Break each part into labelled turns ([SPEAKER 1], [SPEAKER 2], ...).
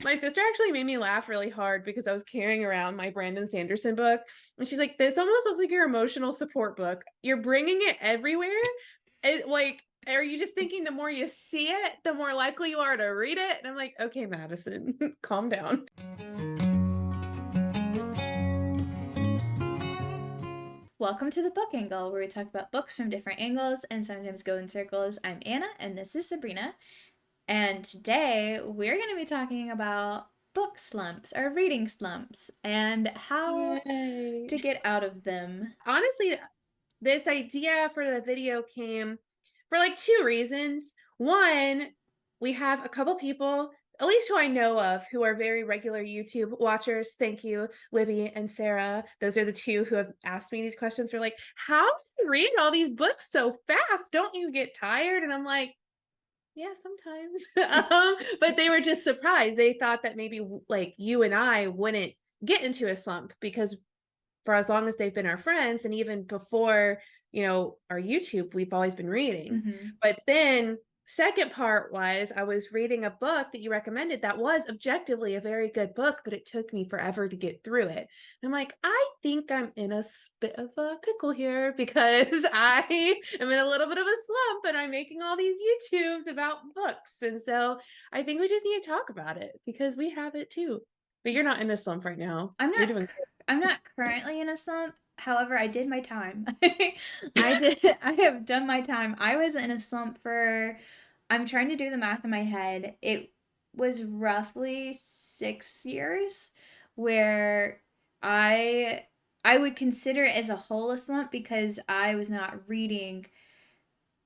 [SPEAKER 1] My sister actually made me laugh really hard because I was carrying around my Brandon Sanderson book, and she's like, "This almost looks like your emotional support book. You're bringing it everywhere. Like, are you just thinking the more you see it, the more likely you are to read it?" And I'm like, "Okay, Madison, calm down."
[SPEAKER 2] Welcome to the Book Angle, where we talk about books from different angles and sometimes go in circles. I'm Anna, and this is Sabrina. And today we're going to be talking about book slumps or reading slumps and how
[SPEAKER 1] Yay.
[SPEAKER 2] to get out of them.
[SPEAKER 1] Honestly, this idea for the video came for like two reasons. One, we have a couple people, at least who I know of, who are very regular YouTube watchers. Thank you, Libby and Sarah. Those are the two who have asked me these questions. They're like, "How do you read all these books so fast? Don't you get tired?" And I'm like, "Yeah, sometimes." But they were just surprised. They thought that maybe like you and I wouldn't get into a slump because for as long as they've been our friends and even before, our YouTube, we've always been reading.
[SPEAKER 2] Mm-hmm.
[SPEAKER 1] But then second part was I was reading a book that you recommended that was objectively a very good book, but it took me forever to get through it. And I'm like, I think I'm in a bit of a pickle here because I am in a little bit of a slump and I'm making all these YouTubes about books. And so I think we just need to talk about it because we have it too. But you're not in a slump right now.
[SPEAKER 2] I'm
[SPEAKER 1] You're
[SPEAKER 2] not
[SPEAKER 1] doing
[SPEAKER 2] I'm not currently in a slump. However, I did my time. I have done my time. I was in a slump for I'm trying to do the math in my head. It was roughly 6 years where I I would consider it as a whole a slump because I was not reading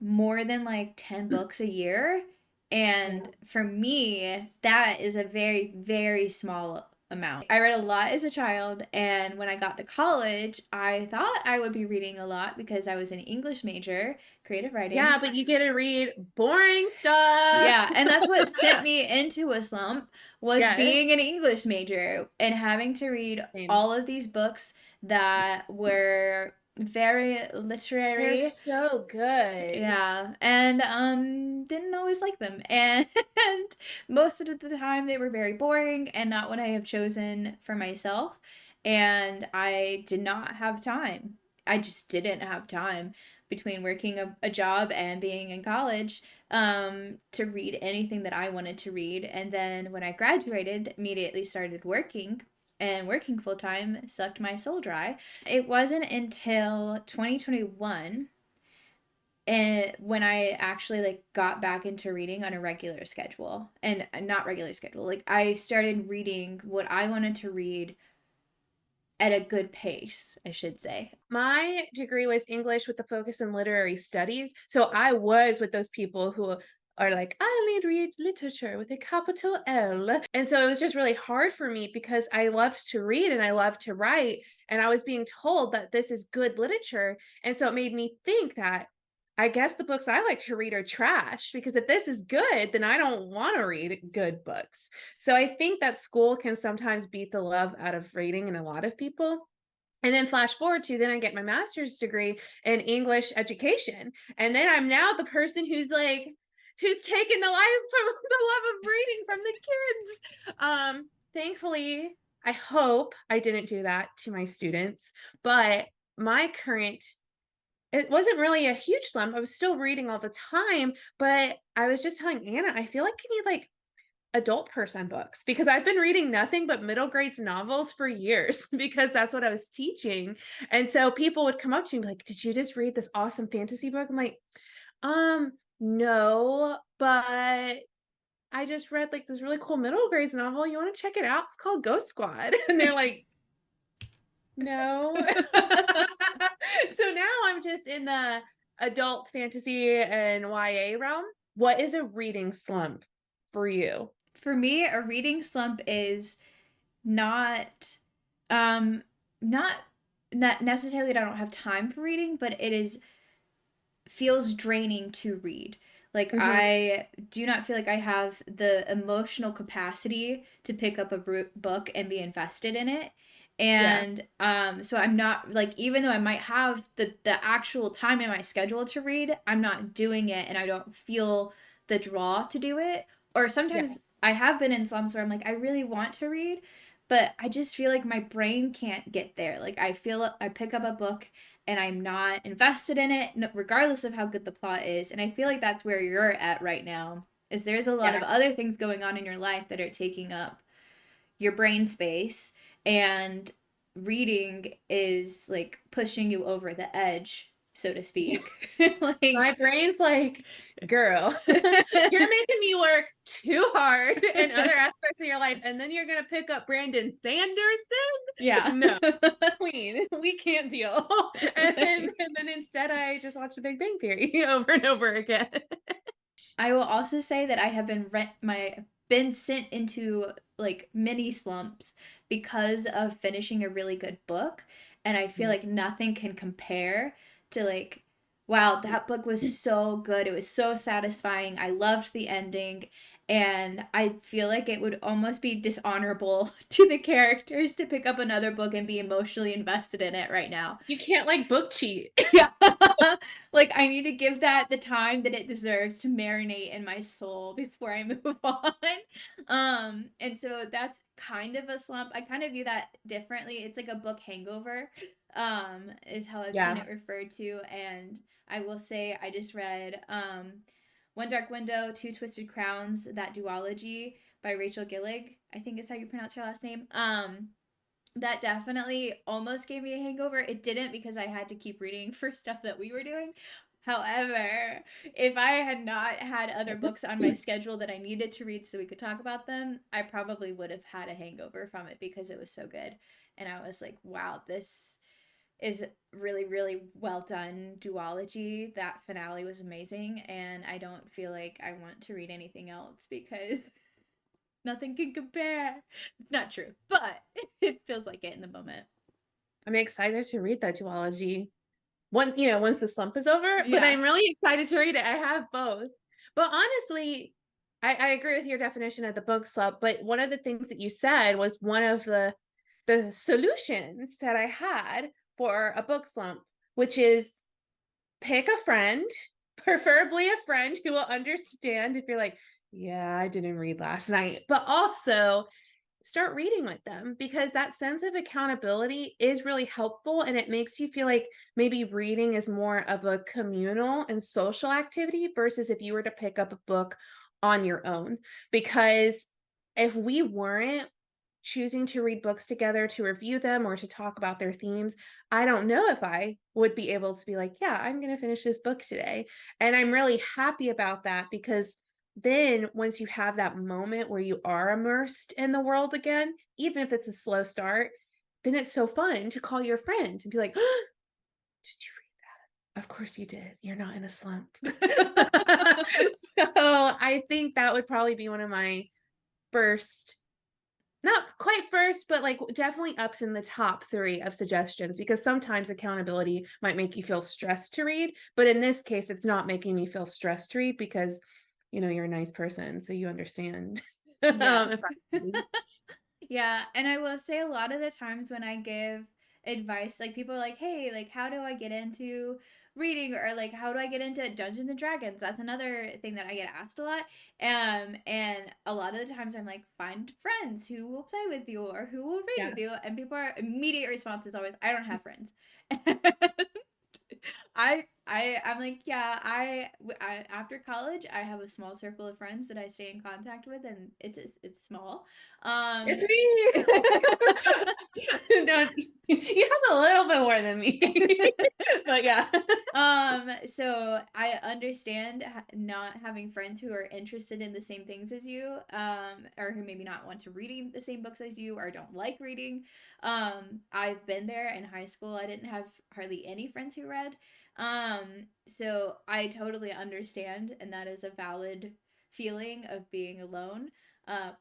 [SPEAKER 2] more than like 10 books a year.
[SPEAKER 1] Yeah.
[SPEAKER 2] And for me, that is a very, very small amount. I read a lot as a child, and when I got to college, I thought I would be reading a lot because I was an English major, creative writing.
[SPEAKER 1] Yeah, but you get to read boring stuff.
[SPEAKER 2] Yeah, and that's what sent me into a slump was
[SPEAKER 1] Yes.
[SPEAKER 2] being an English major and having to read
[SPEAKER 1] Same.
[SPEAKER 2] all of these books that were very
[SPEAKER 1] They're
[SPEAKER 2] literary.
[SPEAKER 1] so good.
[SPEAKER 2] Yeah, and didn't always like them. And most of the time they were very boring and not what I have chosen for myself. And I did not have time. I just didn't have time between working a job and being in college to read anything that I wanted to read. And then when I graduated, immediately started working, and working full time sucked my soul dry. It wasn't until 2021 and when I actually like got back into reading on a regular schedule, and not regular schedule, like I started reading what I wanted to read at a good pace, I should say.
[SPEAKER 1] My degree was English with a focus in literary studies. So I was with those people who are like, I only read literature with a capital L. And so it was just really hard for me because I love to read and I love to write. And I was being told that this is good literature. And so it made me think that I guess the books I like to read are trash because if this is good, then I don't want to read good books. So I think that school can sometimes beat the love out of reading in a lot of people. And then flash forward to then I get my master's degree in English education. And then I'm now the person who's taken the life from the love of reading from the kids. Thankfully, I hope I didn't do that to my students, but my current it wasn't really a huge slump. I was still reading all the time, but I was just telling Anna, I feel like I need like adult person books because I've been reading nothing but middle grades novels for years because that's what I was teaching. And so people would come up to me and be like, "Did you just read this awesome fantasy book?" I'm like, no, but I just read like this really cool middle grades novel. You want to check it out? It's called Ghost Squad." And they're like, "No." So now I'm just in the adult fantasy and YA realm. What is a reading slump for you?
[SPEAKER 2] For me, a reading slump is not um not not necessarily that I don't have time for reading, but it is feels draining to read. Like
[SPEAKER 1] Mhm.
[SPEAKER 2] I do not feel like I have the emotional capacity to pick up a book and be invested in it.
[SPEAKER 1] Yeah.
[SPEAKER 2] And so I'm not like, even though I might have the actual time in my schedule to read, I'm not doing it and I don't feel the draw to do it. Or
[SPEAKER 1] Yeah.
[SPEAKER 2] sometimes I have been in slumps where I'm like, I really want to read, but I just feel like my brain can't get there. Like I feel I pick up a book and I'm not invested in it, regardless of how good the plot is. And I feel like that's where you're at right now. Is there's a lot
[SPEAKER 1] Yeah.
[SPEAKER 2] of other things going on in your life that are taking up your brain space, and reading is like pushing you over the edge, so to speak.
[SPEAKER 1] My
[SPEAKER 2] Like
[SPEAKER 1] brain's like, "Girl, you're making me work too hard in other aspects of your life, and then you're gonna pick up Brandon Sanderson?
[SPEAKER 2] yeah.
[SPEAKER 1] No, queen, we can't deal." And then instead, I just watch The Big Bang Theory over and over again.
[SPEAKER 2] I will also say that I have been sent into like mini slumps because of finishing a really good book, and I feel
[SPEAKER 1] Yeah.
[SPEAKER 2] like nothing can compare to like, wow, that book was so good. It was so satisfying. I loved the ending, and I feel like it would almost be dishonorable to the characters to pick up another book and be emotionally invested in it right now.
[SPEAKER 1] You can't, like, book cheat.
[SPEAKER 2] Yeah. Like, I need to give that the time that it deserves to marinate in my soul before I move on. And so that's kind of a slump. I kind of view that differently. It's like a book hangover, is how I've seen
[SPEAKER 1] Yeah.
[SPEAKER 2] it referred to. And I will say I just read One Dark Window, Two Twisted Crowns, that duology by Rachel Gillig, I think is how you pronounce her last name. That definitely almost gave me a hangover. It didn't, because I had to keep reading for stuff that we were doing. However, if I had not had other books on my schedule that I needed to read so we could talk about them, I probably would have had a hangover from it because it was so good. And I was like, wow, this is really, really well done duology. That finale was amazing. And I don't feel like I want to read anything else because nothing can compare. It's not true, but it feels like it in the moment.
[SPEAKER 1] I'm excited to read that duology once the slump is over, but
[SPEAKER 2] Yeah.
[SPEAKER 1] I'm really excited to read it. I have both. But honestly, I agree with your definition of the book slump, but one of the things that you said was one of the solutions that I had for a book slump, which is pick a friend, preferably a friend who will understand if you're like, "Yeah, I didn't read last night," but also start reading with them because that sense of accountability is really helpful and it makes you feel like maybe reading is more of a communal and social activity versus if you were to pick up a book on your own. Because if we weren't choosing to read books together to review them or to talk about their themes, I don't know if I would be able to be like, yeah, I'm going to finish this book today. And I'm really happy about that because then once you have that moment where you are immersed in the world again, even if it's a slow start, then it's so fun to call your friend and be like, "Oh, did you read? Of course you did. You're not in a slump." So I think that would probably be one of my first, not quite first, but like definitely up in the top three of suggestions because sometimes accountability might make you feel stressed to read. But in this case, it's not making me feel stressed to read because you're a nice person, so you understand.
[SPEAKER 2] Yeah.
[SPEAKER 1] If I
[SPEAKER 2] Yeah, and I will say a lot of the times when I give advice, like people are like, "Hey, like how do I get into reading, or like how do I get into Dungeons and Dragons?" That's another thing that I get asked a lot. And a lot of the times I'm like, "Find friends who will play with you or who will read
[SPEAKER 1] Yeah.
[SPEAKER 2] with you." And people are immediate response is always, "I don't have friends." I'm like, yeah, after college I have a small circle of friends that I stay in contact with, and it's small.
[SPEAKER 1] It's
[SPEAKER 2] Um
[SPEAKER 1] me. No, you have a little bit more than me. But yeah.
[SPEAKER 2] so I understand not having friends who are interested in the same things as you, or who maybe not want to reading the same books as you or don't like reading. I've been there in high school. I didn't have hardly any friends who read. So I totally understand, and that is a valid feeling of being alone.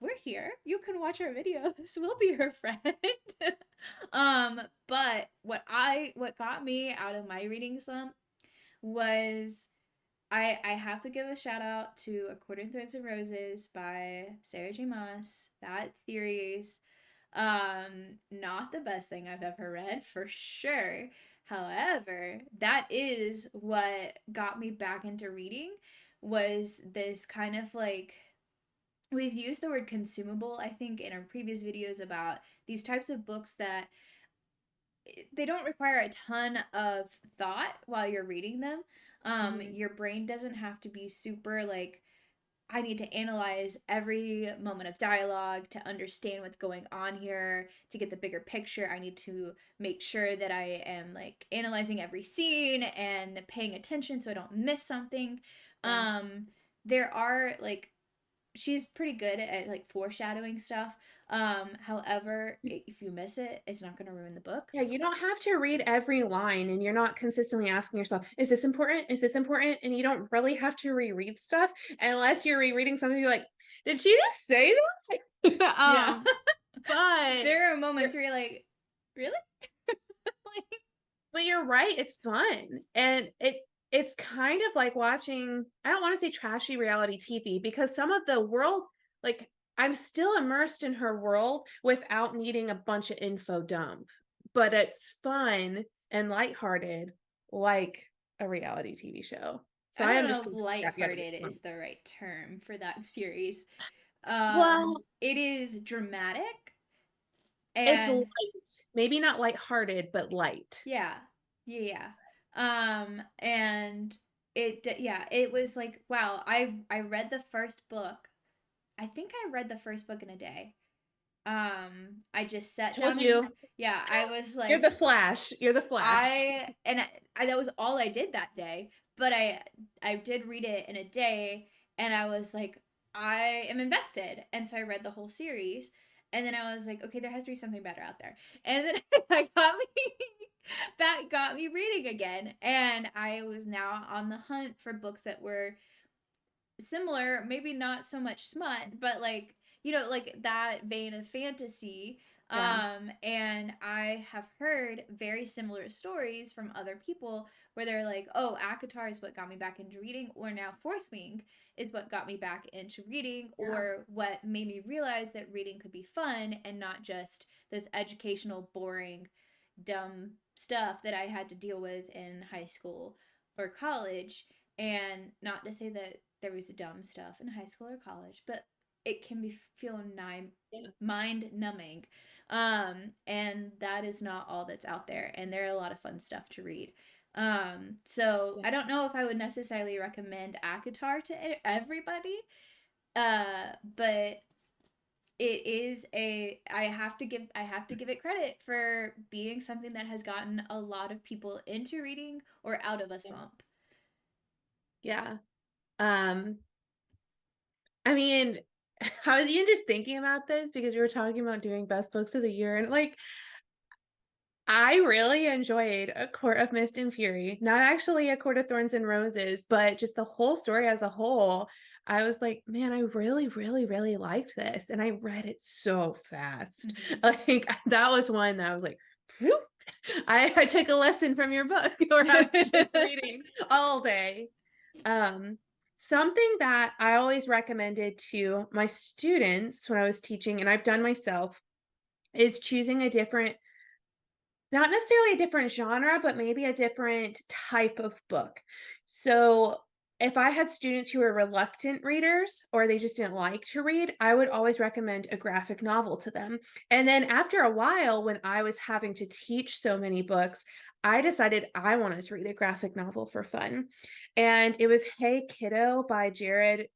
[SPEAKER 2] We're here. You can watch our videos. We'll be your friend. But what got me out of my reading slump was I have to give a shout out to According Threads and Roses by Sarah J. Maas. That series, not the best thing I've ever read for sure. However, that is what got me back into reading, was this kind of like we've used the word consumable, I think, in our previous videos about these types of books that they don't require a ton of thought while you're reading them.
[SPEAKER 1] Mhm.
[SPEAKER 2] Your brain doesn't have to be super like, I need to analyze every moment of dialogue to understand what's going on here, to get the bigger picture. I need to make sure that I am like analyzing every scene and paying attention so I don't miss something.
[SPEAKER 1] Yeah.
[SPEAKER 2] Um, there are like, she's pretty good at like foreshadowing stuff. However, if you miss it, it's not going to ruin the book.
[SPEAKER 1] Yeah, you don't have to read every line and you're not consistently asking yourself, is this important? Is this important? And you don't really have to reread stuff unless you're rereading something you're like, did she just say that?
[SPEAKER 2] Yeah.
[SPEAKER 1] But
[SPEAKER 2] There are
[SPEAKER 1] you're
[SPEAKER 2] moments where you're like, really? Like,
[SPEAKER 1] but you're right, it's fun. And it's kind of like watching, I don't want to say trashy reality TV because some of the world, like I'm still immersed in her world without needing a bunch of info dump. But it's fun and lighthearted like a reality TV show. So
[SPEAKER 2] I
[SPEAKER 1] I
[SPEAKER 2] don't know if
[SPEAKER 1] understand that you have to be
[SPEAKER 2] lighthearted
[SPEAKER 1] slump.
[SPEAKER 2] is the right term for that series.
[SPEAKER 1] Well,
[SPEAKER 2] It is dramatic
[SPEAKER 1] it's
[SPEAKER 2] and
[SPEAKER 1] light. Maybe not lighthearted, but light.
[SPEAKER 2] yeah, yeah, yeah. And yeah, it was like, wow, I read the first book. I think I read the first book in a day. I just sat
[SPEAKER 1] Told
[SPEAKER 2] down and
[SPEAKER 1] you.
[SPEAKER 2] yeah, I was
[SPEAKER 1] You're the
[SPEAKER 2] like,
[SPEAKER 1] Flash. You're the Flash.
[SPEAKER 2] I that was all I did that day, but I did read it in a day, and I was like, I am invested, and so I read the whole series, and then I was like, okay, there has to be something better out there, and then I got me that got me reading again, and I was now on the hunt for books that were similar, maybe not so much smut, but like, you know, like that vein of fantasy.
[SPEAKER 1] Yeah.
[SPEAKER 2] And I have heard very similar stories from other people where they're like, oh, Akatar is what got me back into reading, or now Fourth Wing is what got me back into reading,
[SPEAKER 1] Yeah.
[SPEAKER 2] or what made me realize that reading could be fun and not just this educational, boring, dumb stuff that I had to deal with in high school or college. And not to say that there was dumb stuff in high school or college, but it can be feel
[SPEAKER 1] Yeah.
[SPEAKER 2] mind numbing. And that is not all that's out there. And there are a lot of fun stuff to read. So
[SPEAKER 1] Yeah.
[SPEAKER 2] I don't know if I would necessarily recommend Akatar to everybody, but it is a I have to give it credit for being something that has gotten a lot of people into reading or out of a
[SPEAKER 1] Yeah.
[SPEAKER 2] slump.
[SPEAKER 1] Yeah. Um, I mean, I was even just thinking about this because we were talking about doing best books of the year, and like I really enjoyed A Court of Mist and Fury. Not actually A Court of Thorns and Roses, but just the whole story as a whole. I was like, man, I really, really, really liked this. And I read it so fast.
[SPEAKER 2] Mm-hmm.
[SPEAKER 1] Like that was one that I was like, whew. I took a lesson from your book, or I was just reading all day. Um, Something that I always recommended to my students when I was teaching, and I've done myself, is choosing a different, not necessarily a different genre, but maybe a different type of book. So if I had students who were reluctant readers or they just didn't like to read, I would always recommend a graphic novel to them. And then after a while, when I was having to teach so many books, I decided I wanted to read a graphic novel for fun. And it was Hey Kiddo by Jared,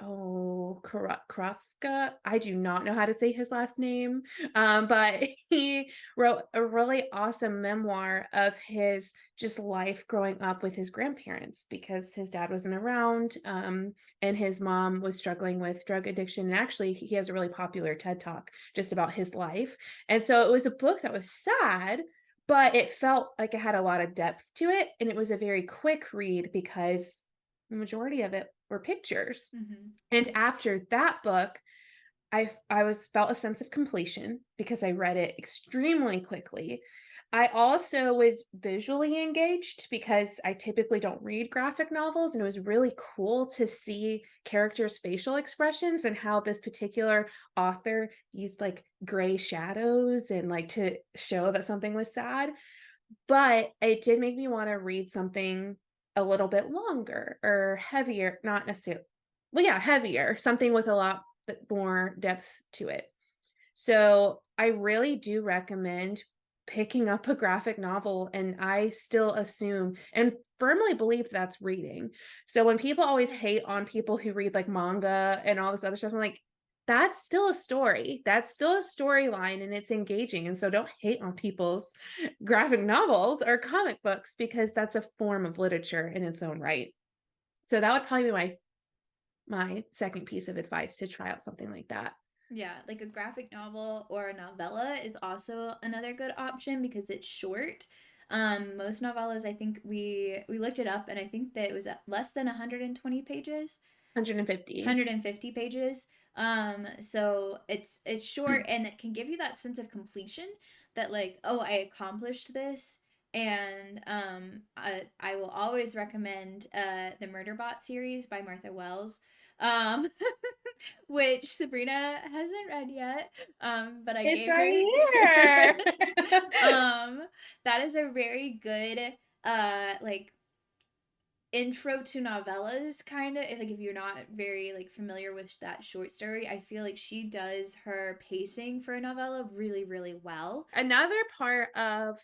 [SPEAKER 1] Kraska. I do not know how to say his last name, but he wrote a really awesome memoir of his just life growing up with his grandparents because his dad wasn't around, and his mom was struggling with drug addiction. And actually, he has a really popular TED Talk just about his life. And so it was a book that was sad, but it felt like it had a lot of depth to it. And it was a very quick read because the majority of it were pictures.
[SPEAKER 2] Mm-hmm.
[SPEAKER 1] And after that book, I was felt a sense of completion because I read it extremely quickly. I also was visually engaged because I typically don't read graphic novels, and it was really cool to see characters' facial expressions and how this particular author used like gray shadows and like to show that something was sad. But it did make me want to read something a little bit longer or heavier, not necessarily, well, yeah, heavier, something with a lot more depth to it. So I really do recommend picking up a graphic novel, and I still assume and firmly believe that's reading. So when people always hate on people who read like manga and all this other stuff, I'm like, that's still a story. That's still a storyline and it's engaging. And so don't hate on people's graphic novels or comic books because that's a form of literature in its own right. So that would probably be my second piece of advice, to try out something like that.
[SPEAKER 2] Yeah, like a graphic novel or a novella is also another good option because it's short. Most novellas, I think we looked it up, and I think that it was less than 120 pages.
[SPEAKER 1] 150.
[SPEAKER 2] 150 pages. So it's short, and it can give you that sense of completion that, like, oh, I accomplished this. And I will always recommend the Murderbot series by Martha Wells. Um which Sabrina hasn't read yet. But I
[SPEAKER 1] It's
[SPEAKER 2] gave her
[SPEAKER 1] right here.
[SPEAKER 2] um that is a very good like intro to novellas, kind of. If, like, if you're not very like familiar with that short story, I feel like she does her pacing for a novella really, really well.
[SPEAKER 1] Another part of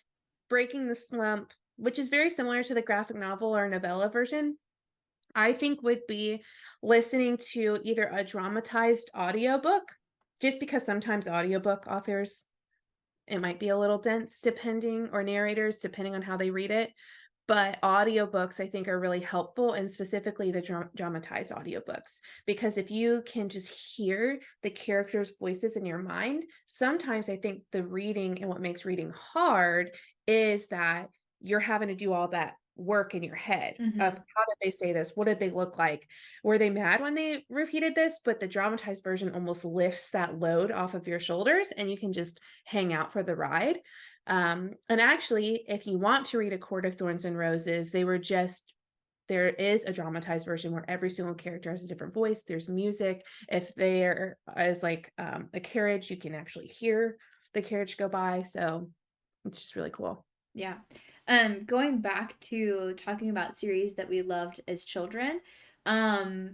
[SPEAKER 1] breaking the slump, which is very similar to the graphic novel or novella version, I think would be listening to either a dramatized audiobook, just because sometimes audiobook authors, it might be a little dense depending, or narrators, depending on how they read it. But audiobooks, I think, are really helpful, and specifically the dramatized audiobooks, because if you can just hear the characters' voices in your mind, sometimes I think the reading, and what makes reading hard is that you're having to do all that work in your head of,
[SPEAKER 2] Mm-hmm.
[SPEAKER 1] how did they say this? What did they look like? Were they mad when they repeated this? But the dramatized version almost lifts that load off of your shoulders, and you can just hang out for the ride. And actually, if you want to read A Court of Thorns and Roses, there is a dramatized version where every single character has a different voice. There's music. If there is like a carriage, you can actually hear the carriage go by. So it's just really cool.
[SPEAKER 2] Yeah. Going back to talking about series that we loved as children,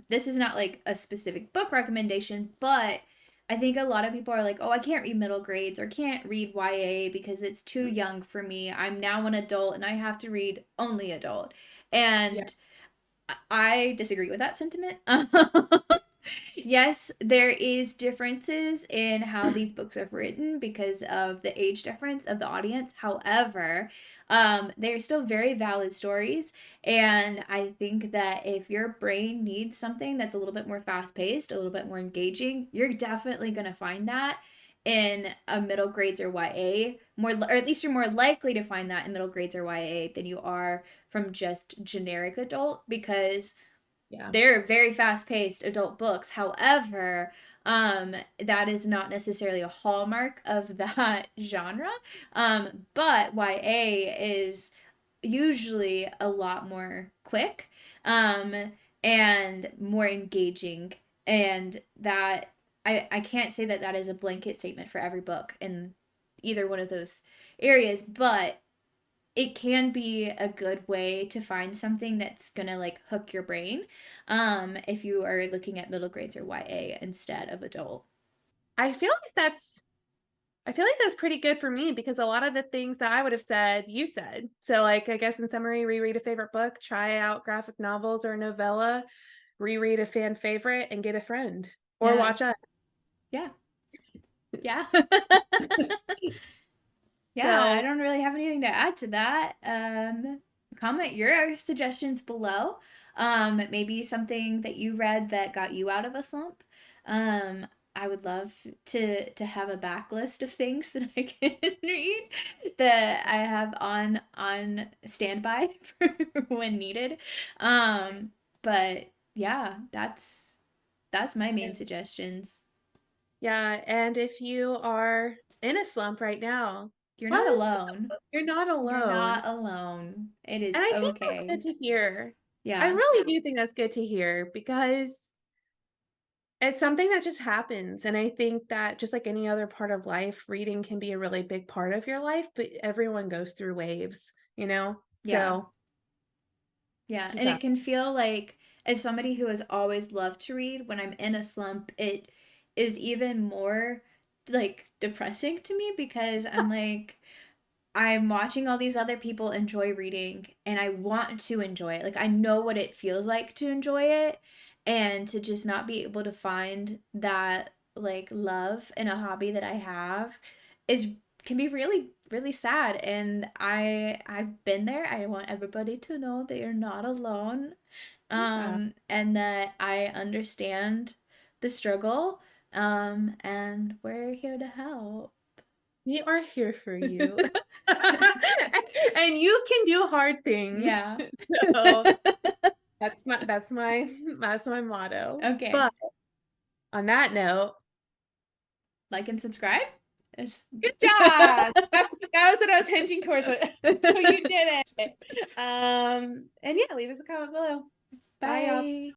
[SPEAKER 2] this is not like a specific book recommendation, but I think a lot of people are like, oh, I can't read middle grades or can't read YA because it's too young for me. I'm now an adult and I have to read only adult.
[SPEAKER 1] Yeah.
[SPEAKER 2] And I disagree with that sentiment. Yes, there is differences in how these books are written because of the age difference of the audience. However, they're still very valid stories, and I think that if your brain needs something that's a little bit more fast-paced, a little bit more engaging, you're definitely going to find that in a middle grades or YA, more, or at least you're more likely to find that in middle grades or YA than you are from just generic adult, because
[SPEAKER 1] Yeah.
[SPEAKER 2] they're very fast-paced adult books. However, that is not necessarily a hallmark of that genre. But YA is usually a lot more quick, and more engaging, and that I can't say that that is a blanket statement for every book in either one of those areas, but it can be a good way to find something that's gonna like hook your brain, if you are looking at middle grades or YA instead of adult.
[SPEAKER 1] I feel like that's I feel like that's pretty good for me, because a lot of the things that I would have said, you said. So, like, I guess in summary, reread a favorite book, try out graphic novels or novella, reread a fan favorite, and get a friend or
[SPEAKER 2] Yeah,
[SPEAKER 1] watch us.
[SPEAKER 2] yeah, yeah. Yeah, I
[SPEAKER 1] So,
[SPEAKER 2] don't really have anything to add to that. Comment your suggestions below. Maybe something that you read that got you out of a slump. I would love to have a backlist of things that I can read that I have on standby for when needed. But yeah, that's my main suggestions.
[SPEAKER 1] yeah, and if you are in a slump right now,
[SPEAKER 2] You're
[SPEAKER 1] let
[SPEAKER 2] not
[SPEAKER 1] us
[SPEAKER 2] alone.
[SPEAKER 1] know. You're not
[SPEAKER 2] You're
[SPEAKER 1] alone.
[SPEAKER 2] not alone. It is
[SPEAKER 1] And I think that's
[SPEAKER 2] okay.
[SPEAKER 1] good to hear. I
[SPEAKER 2] Yeah.
[SPEAKER 1] really do think that's good to hear, because it's something that just happens. And I think that just like any other part of life, reading can be a really big part of your life, but everyone goes through waves, you know?
[SPEAKER 2] Yeah.
[SPEAKER 1] So
[SPEAKER 2] Yeah.
[SPEAKER 1] keep
[SPEAKER 2] And
[SPEAKER 1] that.
[SPEAKER 2] it can feel like, as somebody who has always loved to read, when I'm in a slump, is even more like depressing to me because I'm like, I'm watching all these other people enjoy reading and I want to enjoy it. Like I know what it feels like to enjoy it, and to just not be able to find that like love in a hobby that I have is can be really really sad, and I've been there. I want everybody to know they are not alone.
[SPEAKER 1] Yeah.
[SPEAKER 2] And that I understand the struggle, and we're here to help.
[SPEAKER 1] We are here for you. And you can do hard things.
[SPEAKER 2] Yeah.
[SPEAKER 1] So that's my motto.
[SPEAKER 2] Okay.
[SPEAKER 1] But on that note,
[SPEAKER 2] Like and subscribe.
[SPEAKER 1] good job. That was what I was hinging towards. So you did it. And yeah, leave us a comment below. Bye, y'all.
[SPEAKER 2] Bye.